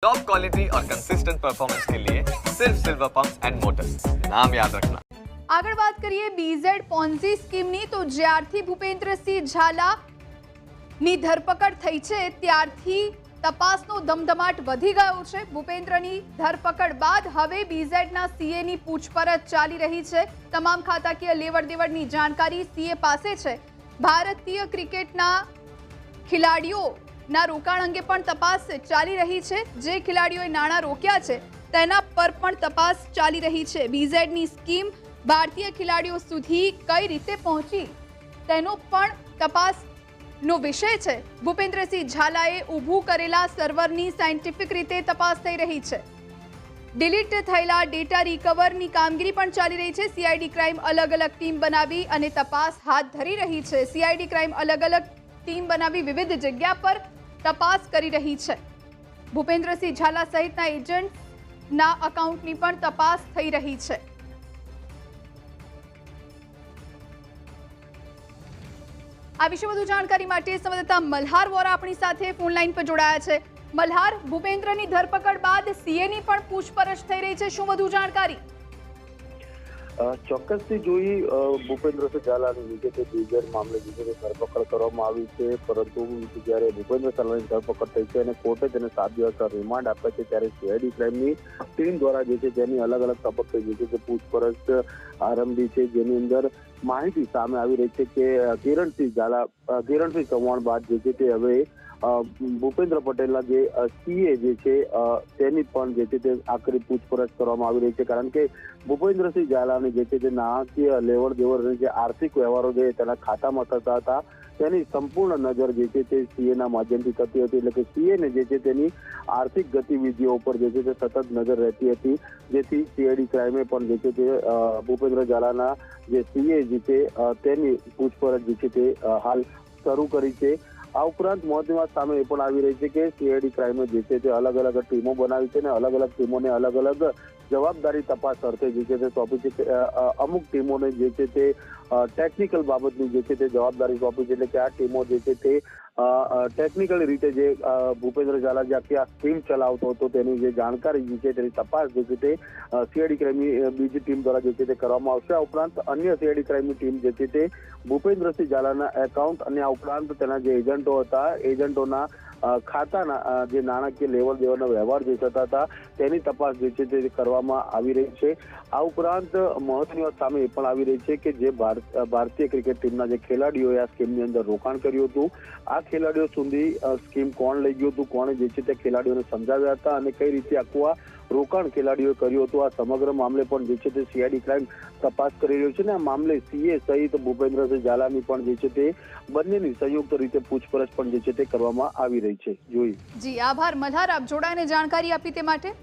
Top quality और consistent performance के लिए सिर्फ सिल्वर पंप्स एंड मोटर्स, नाम याद रखना। આગળ વાત કરીએ બીઝેડ પોન્ઝી સ્કીમની તો જ્યારથી ભૂપેન્દ્રસિંહ ઝાલાની ધરપકડ થઈ છે ત્યારથી તપાસનો ધમધમાટ વધી ગયો છે। ભૂપેન્દ્રની ધરપકડ બાદ હવે બીઝેડના સીએની પૂછપરછ ચાલી રહી છે। તમામ ખાતાકીય લેવડ દેવડની જાણકારી સીએ પાસે છે। ભારતીય ક્રિકેટના ખેલાડીઓના રોકાણ અંગે પણ તપાસ ચાલી રહી છે। જે ખેલાડીઓએ નાણાં રોક્યા છે તેના પર પણ તપાસ ચાલી રહી છે। બીઝેડની સ્કીમ ભારતીય ખેલાડીઓ સુધી કઈ રીતે પહોંચી તેનો પણ તપાસનો વિષય છે। ભૂપેન્દ્રસિંહ ઝાલાએ ઊભું કરેલા સર્વરની સાયન્ટિફિક રીતે તપાસ થઈ રહી છે। ડિલીટ થયેલા ડેટા રિકવરની કામગીરી પણ ચાલી રહી છે। સીઆઈડી ક્રાઇમ અલગ અલગ ટીમ બનાવી અને તપાસ હાથ ધરી રહી છે। સીઆઈડી ક્રાઇમ અલગ અલગ ટીમ બનાવી વિવિધ જગ્યા પર તપાસ કરી રહી છે। ભૂપેન્દ્રસિંહ ઝાલા સહિતના એજન્ટના અકાઉન્ટની પણ તપાસ થઈ રહી છે। આ વિશે વધુ જાણકારી માટે સંવાદદાતા મલ્હાર વોરા આપણી સાથે ફોન લાઈન પર જોડાયા છે। મલ્હાર, ભૂપેન્દ્રની ધરપકડ બાદ સીએની પણ પૂછપરછ થઈ રહી છે, શું વધુ જાણકારી? ચોક્કસથી જોઈ ભૂપેન્દ્રસિંહ ઝાલાની વિગતે બીજર મામલે ધરપકડ કરવામાં આવી છે, પરંતુ જ્યારે ભૂપેન્દ્ર ઝાલાની ધરપકડ થઈ છે અને કોર્ટે તેને 7 દિવસના રિમાન્ડ આપ્યા છે, ત્યારે સીઆઈડી ક્રાઇમની ટીમ દ્વારા જે છે તેની અલગ અલગ તબક્કે જે છે તે પૂછપરછ આરંભી છે, જેની અંદર માહિતી સામે આવી રહી છે કે કિરણસિંહ ચૌહાણ બાદ જે છે તે હવે ભૂપેન્દ્ર પટેલના જે સીએ જે છે તેની પણ જે છે તે આખરી પૂછપરછ કરવામાં આવી રહી છે। કારણ કે ભૂપેન્દ્રસિંહ ઝાલાની જે છે તે નાણાકીય લેવડ દેવડ જે આર્થિક વ્યવહારો છે તેના ખાતામાં થતા હતા તેની સંપૂર્ણ નજર જે છે તે સીએના માધ્યમથી થતી હતી। એટલે કે સીએને જે છે તેની આર્થિક ગતિવિધિઓ ઉપર જે છે તે સતત નજર રહેતી હતી, જેથી સીઆઈડી ક્રાઇમે પણ જે છે તે ભૂપેન્દ્ર ઝાલાના જે સીએ જે છે તેની પૂછપરછ જે છે તે હાલ શરૂ કરી છે। આ ઉપરાંત મહત્વની વાત સામે એ પણ આવી રહી છે કે સીઆઈડી ક્રાઇમે જે છે તે અલગ અલગ ટીમો બનાવી છે અને અલગ અલગ ટીમોને અલગ અલગ જવાબદારી તપાસ અર્થે જે છે તે સોંપી છે। અમુક ટીમોને જે છે તે ટેકનિકલ બાબતની જે છે તે જવાબદારી સોંપી છે, એટલે કે આ ટીમો જે છે તે ટેકનિકલ રીતે જે ભૂપેન્દ્ર ઝાલા જે આખી આ સ્કીમ ચલાવતો હતો તેની જે જાણકારી જે છે તેની તપાસ જે છે તે સીઆઈડી ક્રાઇમની બીજી ટીમ દ્વારા જે છે તે કરવામાં આવશે। આ ઉપરાંત અન્ય સીઆઈડી ક્રાઇમની ટીમ જે છે તે ભૂપેન્દ્રસિંહ ઝાલાના એકાઉન્ટ અને આ ઉપરાંત તેના જે એજન્ટો હતા એજન્ટોના ખાતાના જે નાણાકીય લેવડ દેવડના વ્યવહાર જે થતા હતા તેની તપાસ જે છે તે કરવામાં આવી રહી છે। આ ઉપરાંત મહત્વની વાત સામે એ પણ આવી રહી છે કે જે ભારતીય ક્રિકેટ ટીમના જે ખેલાડીઓએ આ સ્કીમની અંદર રોકાણ કર્યું હતું, આ ખેલાડીઓ સુધી સ્કીમ કોણ લઈ ગયું હતું, કોણે જે છે તે ખેલાડીઓને સમજાવ્યા હતા અને કઈ રીતે આખું આ રોકાણ ખેલાડીઓએ કર્યું હતું, આ સમગ્ર મામલે પણ જે છે તે સીઆઈડી ક્રાઇમ તપાસ કરી રહ્યો છે અને આ મામલે સીએ સહિત ભૂપેન્દ્રસિંહ ઝાલાની પણ જે છે તે બંનેની સંયુક્ત રીતે પૂછપરછ પણ જે છે તે કરવામાં આવી રહી છે। જોઈ જી, આભાર મલ્હાર, આપ જોડાઈને જાણકારી આપી તે માટે।